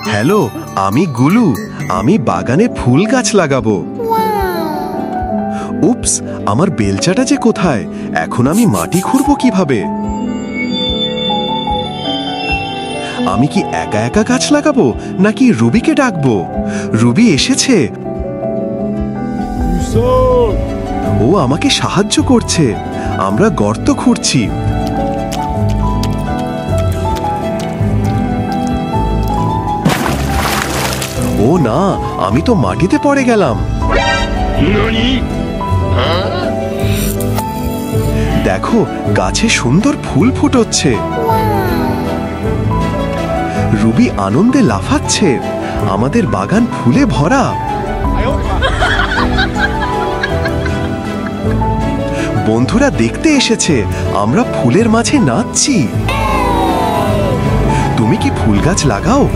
Hello, আমি গুলু। আমি বাগানে ফুল গাছ লাগাবো। উপস, আমার বেলচাটা যে কোথায়? এখন আমি মাটি খুঁড়বো কিভাবে? আমি কি একা একা গাছ লাগাবো নাকি রুবিকে ডাকবো? রুবি এসেছে। ও আমাকে সাহায্য করছে। আমরা গর্ত খুঁড়ছি। ও না, আমি তো মাটিতে পড়ে গেলাম। দেখো, গাছে সুন্দর ফুল ফুটছে। রুবি আনন্দে লাফাচ্ছে। আমাদের বাগান ফুলে ভরা। বন্ধুরা দেখতে এসেছে। আমরা ফুলের মাঝে নাচছি। তুমি কি ফুল গাছ লাগাও?